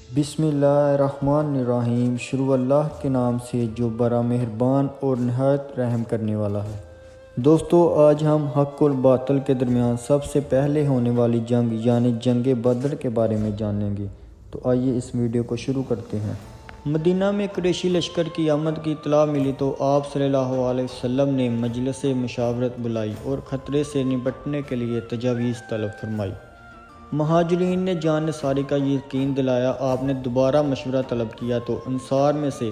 بسم اللہ الرحمن الرحیم۔ شروع اللہ کے نام سے جو بڑا مہربان اور نہایت رحم کرنے والا ہے۔ دوستو، آج ہم حق اور باطل کے درمیان سب سے پہلے ہونے والی جنگ یعنی جنگ بدر کے بارے میں جانیں گے۔ تو آئیے اس ویڈیو کو شروع کرتے ہیں۔ مدینہ میں قریشی لشکر کی آمد کی اطلاع ملی تو آپ صلی اللہ علیہ وسلم نے مجلس مشاورت بلائی اور خطرے سے نمٹنے کے لیے تجاویز طلب فرمائی۔ مہاجرین نے جان نثاری کا یقین دلایا۔ آپ نے دوبارہ مشورہ طلب کیا تو انصار میں سے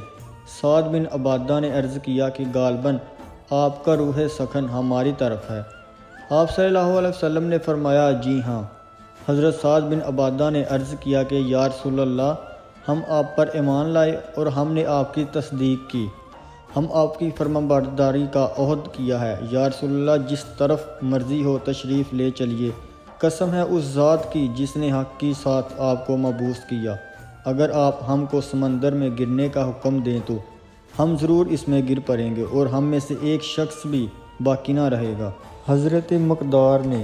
سعد بن عبادہ نے عرض کیا کہ غالباً آپ کا روح سخن ہماری طرف ہے۔ آپ صلی اللہ علیہ وسلم نے فرمایا، جی ہاں۔ حضرت سعد بن عبادہ نے عرض کیا کہ یا رسول اللہ، ہم آپ پر ایمان لائے اور ہم نے آپ کی تصدیق کی۔ ہم آپ کی فرمانبرداری کا عہد کیا ہے۔ یا رسول اللہ، جس طرف مرضی ہو تشریف لے چلیے۔ قسم ہے اس ذات کی جس نے حق کے ساتھ آپ کو مبعوث کیا، اگر آپ ہم کو سمندر میں گرنے کا حکم دیں تو ہم ضرور اس میں گر پڑیں گے اور ہم میں سے ایک شخص بھی باقی نہ رہے گا۔ حضرت مقدار نے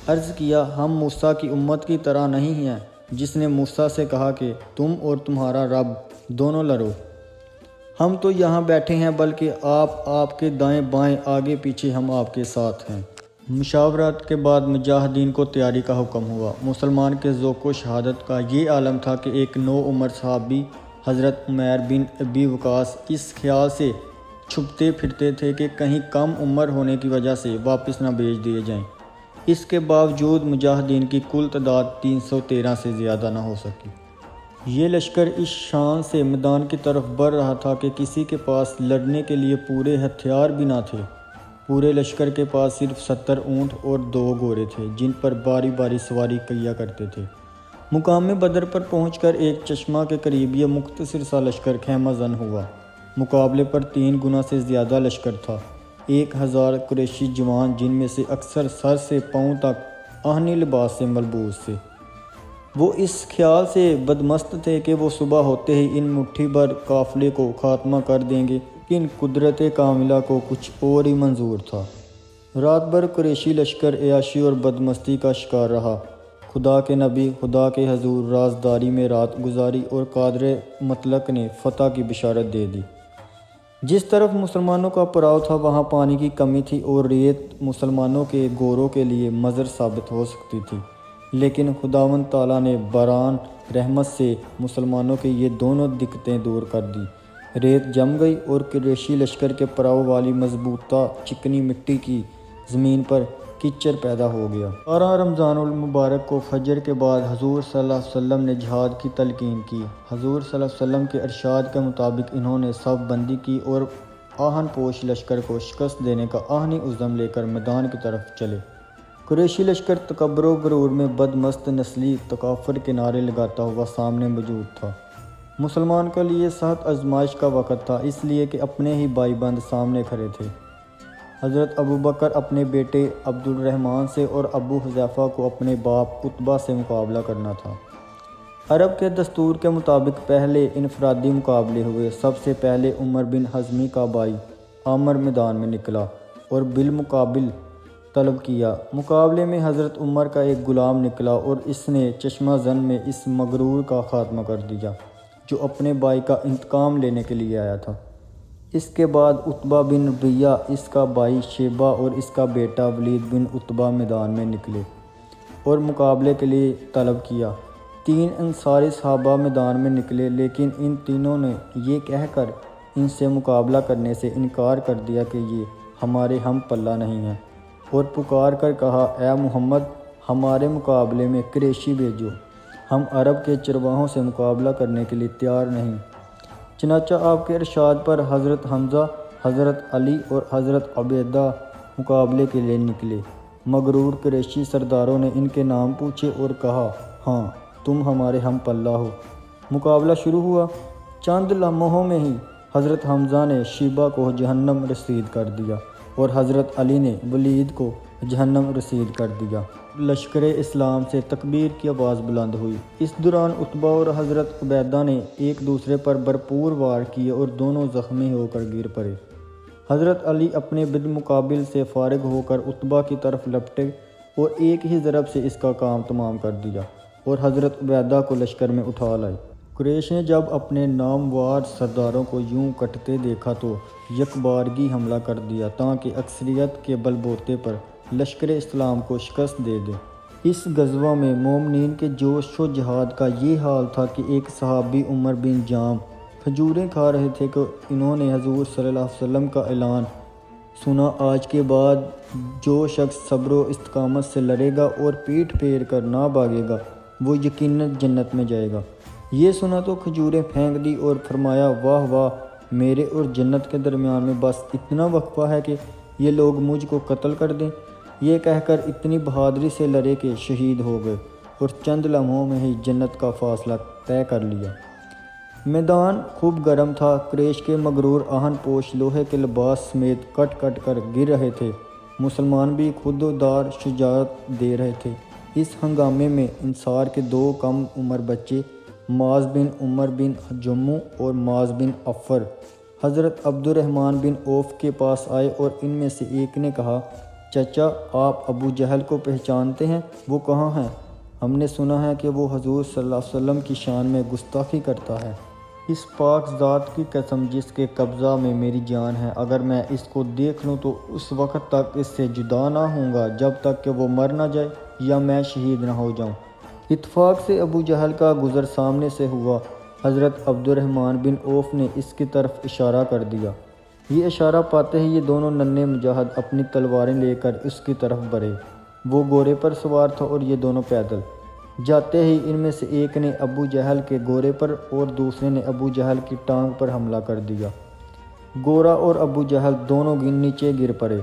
عرض کیا، ہم موسیٰ کی امت کی طرح نہیں ہیں جس نے موسیٰ سے کہا کہ تم اور تمہارا رب دونوں لڑو۔ ہم تو یہاں بیٹھے ہیں، بلکہ آپ کے دائیں بائیں، آگے پیچھے ہم آپ کے ساتھ ہیں۔ مشاورت کے بعد مجاہدین کو تیاری کا حکم ہوا۔ مسلمان کے ذوق و شہادت کا یہ عالم تھا کہ ایک نو عمر صحابی حضرت عمیر بن ابی وقاص اس خیال سے چھپتے پھرتے تھے کہ کہیں کم عمر ہونے کی وجہ سے واپس نہ بھیج دیے جائیں۔ اس کے باوجود مجاہدین کی کل تعداد 313 سے زیادہ نہ ہو سکی۔ یہ لشکر اس شان سے میدان کی طرف بڑھ رہا تھا کہ کسی کے پاس لڑنے کے لیے پورے ہتھیار بھی نہ تھے۔ پورے لشکر کے پاس صرف 70 اونٹ اور 2 گھوڑے تھے جن پر باری باری سواری کیا کرتے تھے۔ مقام بدر پر پہنچ کر ایک چشمہ کے قریب یہ مختصر سا لشکر خیمہ زن ہوا۔ مقابلے پر 3 گنا سے زیادہ لشکر تھا۔ 1000 قریشی جوان، جن میں سے اکثر سر سے پاؤں تک آہنی لباس سے ملبوس تھے۔ وہ اس خیال سے بدمست تھے کہ وہ صبح ہوتے ہی ان مٹھی بھر قافلے کو خاتمہ کر دیں گے، لیکن قدرت کاملہ کو کچھ اور ہی منظور تھا۔ رات بھر قریشی لشکر عیاشی اور بدمستی کا شکار رہا۔ خدا کے نبی، خدا کے حضور رازداری میں رات گزاری اور قادر مطلق نے فتح کی بشارت دے دی۔ جس طرف مسلمانوں کا پڑاؤ تھا وہاں پانی کی کمی تھی اور ریت مسلمانوں کے گھوڑوں کے لیے مضر ثابت ہو سکتی تھی، لیکن خداوند تعالیٰ نے باران رحمت سے مسلمانوں کے یہ دونوں دقتیں دور کر دی۔ ریت جم گئی اور قریشی لشکر کے پڑاؤ والی مضبوطہ چکنی مٹی کی زمین پر کیچڑ پیدا ہو گیا۔ 12 رمضان المبارک کو فجر کے بعد حضور صلی اللہ علیہ وسلم نے جہاد کی تلقین کی۔ حضور صلی اللہ علیہ وسلم کے ارشاد کے مطابق انہوں نے صف بندی کی اور آہن پوش لشکر کو شکست دینے کا آہنی عزم لے کر میدان کی طرف چلے۔ قریشی لشکر تکبر و غرور میں بدمست نسلی تکافر کے نعرے لگاتا ہوا سامنے موجود تھا۔ مسلمان کے لیے سخت آزمائش کا وقت تھا، اس لیے کہ اپنے ہی بھائی بند سامنے کھڑے تھے۔ حضرت ابوبکر اپنے بیٹے عبد الرحمن سے اور ابو حذیفہ کو اپنے باپ عتبہ سے مقابلہ کرنا تھا۔ عرب کے دستور کے مطابق پہلے انفرادی مقابلے ہوئے۔ سب سے پہلے عمر بن حزمی کا بھائی عامر میدان میں نکلا اور بالمقابل طلب کیا۔ مقابلے میں حضرت عمر کا ایک غلام نکلا اور اس نے چشمہ زن میں اس مغرور کا خاتمہ کر دیا جو اپنے بھائی کا انتقام لینے کے لیے آیا تھا۔ اس کے بعد عتبہ بن ربیعہ، اس کا بھائی شیبہ اور اس کا بیٹا ولید بن عتبہ میدان میں نکلے اور مقابلے کے لیے طلب کیا۔ 3 انصاری صحابہ میدان میں نکلے، لیکن ان تینوں نے یہ کہہ کر ان سے مقابلہ کرنے سے انکار کر دیا کہ یہ ہمارے ہم پلہ نہیں ہیں، اور پکار کر کہا، اے محمد، ہمارے مقابلے میں قریشی بھیجو، ہم عرب کے چرواہوں سے مقابلہ کرنے کے لیے تیار نہیں۔ چنانچہ آپ کے ارشاد پر حضرت حمزہ، حضرت علی اور حضرت عبیدہ مقابلے کے لیے نکلے۔ مغرور قریشی سرداروں نے ان کے نام پوچھے اور کہا، ہاں، تم ہمارے ہم پلہ ہو۔ مقابلہ شروع ہوا۔ چند لمحوں میں ہی حضرت حمزہ نے شیبہ کو جہنم رسید کر دیا اور حضرت علی نے ولید کو جہنم رسید کر دیا۔ لشکر اسلام سے تکبیر کی آواز بلند ہوئی۔ اس دوران عتبہ اور حضرت عبیدہ نے ایک دوسرے پر بھرپور وار کیے اور دونوں زخمی ہو کر گر پڑے۔ حضرت علی اپنے بالمقابل سے فارغ ہو کر عتبہ کی طرف لپٹے اور ایک ہی ضرب سے اس کا کام تمام کر دیا اور حضرت عبیدہ کو لشکر میں اٹھا لائے۔ قریش نے جب اپنے نامور سرداروں کو یوں کٹتے دیکھا تو یکبارگی حملہ کر دیا تاکہ اکثریت کے بل بوتے پر لشکر اسلام کو شکست دے دے۔ اس غزوہ میں مومنین کے جوش و جہاد کا یہ حال تھا کہ ایک صحابی عمر بن جام کھجوریں کھا رہے تھے کہ انہوں نے حضور صلی اللہ علیہ وسلم کا اعلان سنا، آج کے بعد جو شخص صبر و استقامت سے لڑے گا اور پیٹھ پھیر کر نہ بھاگے گا وہ یقیناً جنت میں جائے گا۔ یہ سنا تو کھجوریں پھینک دی اور فرمایا، واہ واہ، میرے اور جنت کے درمیان میں بس اتنا وقفہ ہے کہ یہ لوگ مجھ کو قتل کر دیں۔ یہ کہہ کر اتنی بہادری سے لڑے کہ شہید ہو گئے اور چند لمحوں میں ہی جنت کا فاصلہ طے کر لیا۔ میدان خوب گرم تھا، قریش کے مغرور آہن پوش لوہے کے لباس سمیت کٹ کٹ کر گر رہے تھے، مسلمان بھی خوددار شجاعت دے رہے تھے۔ اس ہنگامے میں انصار کے دو کم عمر بچے معاذ بن عمر بن جموں اور معاذ بن عفر حضرت عبد الرحمن بن عوف کے پاس آئے اور ان میں سے ایک نے کہا، چچا آپ ابو جہل کو پہچانتے ہیں؟ وہ کہاں ہیں؟ ہم نے سنا ہے کہ وہ حضور صلی اللہ علیہ وسلم کی شان میں گستاخی کرتا ہے۔ اس پاک ذات کی قسم جس کے قبضہ میں میری جان ہے، اگر میں اس کو دیکھ لوں تو اس وقت تک اس سے جدا نہ ہوں گا جب تک کہ وہ مر نہ جائے یا میں شہید نہ ہو جاؤں۔ اتفاق سے ابو جہل کا گزر سامنے سے ہوا۔ حضرت عبد الرحمن بن عوف نے اس کی طرف اشارہ کر دیا۔ یہ اشارہ پاتے ہی یہ دونوں ننھے مجاہد اپنی تلواریں لے کر اس کی طرف بڑھے۔ وہ گھوڑے پر سوار تھا اور یہ دونوں پیدل۔ جاتے ہی ان میں سے ایک نے ابو جہل کے گھوڑے پر اور دوسرے نے ابو جہل کی ٹانگ پر حملہ کر دیا۔ گھوڑا اور ابو جہل دونوں نیچے گر پڑے۔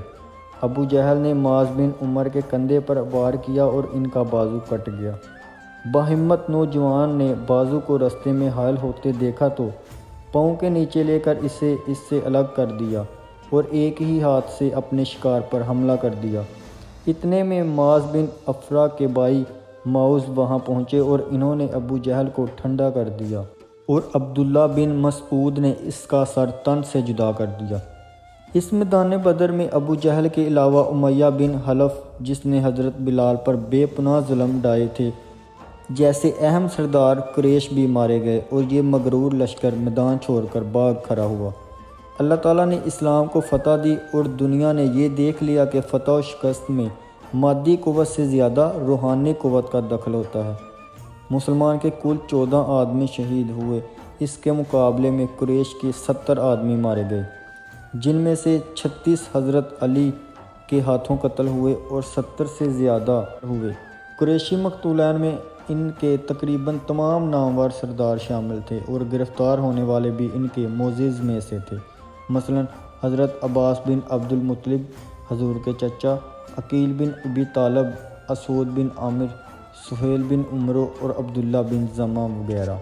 ابو جہل نے معاذ بن عمر کے کندھے پر وار کیا اور ان کا بازو کٹ گیا۔ باہمت نوجوان نے بازو کو رستے میں حائل ہوتے دیکھا تو پاؤں کے نیچے لے کر اسے اس سے الگ کر دیا اور ایک ہی ہاتھ سے اپنے شکار پر حملہ کر دیا۔ اتنے میں معاذ بن عفرہ کے بھائی معوذ وہاں پہنچے اور انہوں نے ابو جہل کو ٹھنڈا کر دیا اور عبداللہ بن مسعود نے اس کا سر تن سے جدا کر دیا۔ اس میدان بدر میں ابو جہل کے علاوہ امیہ بن خلف جس نے حضرت بلال پر بے پناہ ظلم ڈھائے تھے جیسے اہم سردار قریش بھی مارے گئے اور یہ مغرور لشکر میدان چھوڑ کر بھاگ کھڑا ہوا۔ اللہ تعالیٰ نے اسلام کو فتح دی اور دنیا نے یہ دیکھ لیا کہ فتح و شکست میں مادی قوت سے زیادہ روحانی قوت کا دخل ہوتا ہے۔ مسلمان کے کل 14 آدمی شہید ہوئے، اس کے مقابلے میں قریش کے 70 آدمی مارے گئے، جن میں سے 36 حضرت علی کے ہاتھوں قتل ہوئے اور 70 سے زیادہ ہوئے۔ قریشی مقتولین میں ان کے تقریباً تمام نامور سردار شامل تھے اور گرفتار ہونے والے بھی ان کے معزز میں سے تھے، مثلا حضرت عباس بن عبد المطلب حضور کے چچا، عقیل بن ابی طالب، اسود بن عامر، سہیل بن عمرو اور عبداللہ بن زمہ وغیرہ۔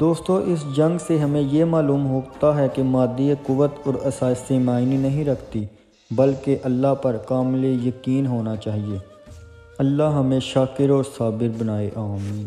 دوستو، اس جنگ سے ہمیں یہ معلوم ہوتا ہے کہ مادی قوت اور اساسی معنی نہیں رکھتی بلکہ اللہ پر کامل یقین ہونا چاہیے۔ اللہ ہمیں شاکر اور صابر بنائے، آمین۔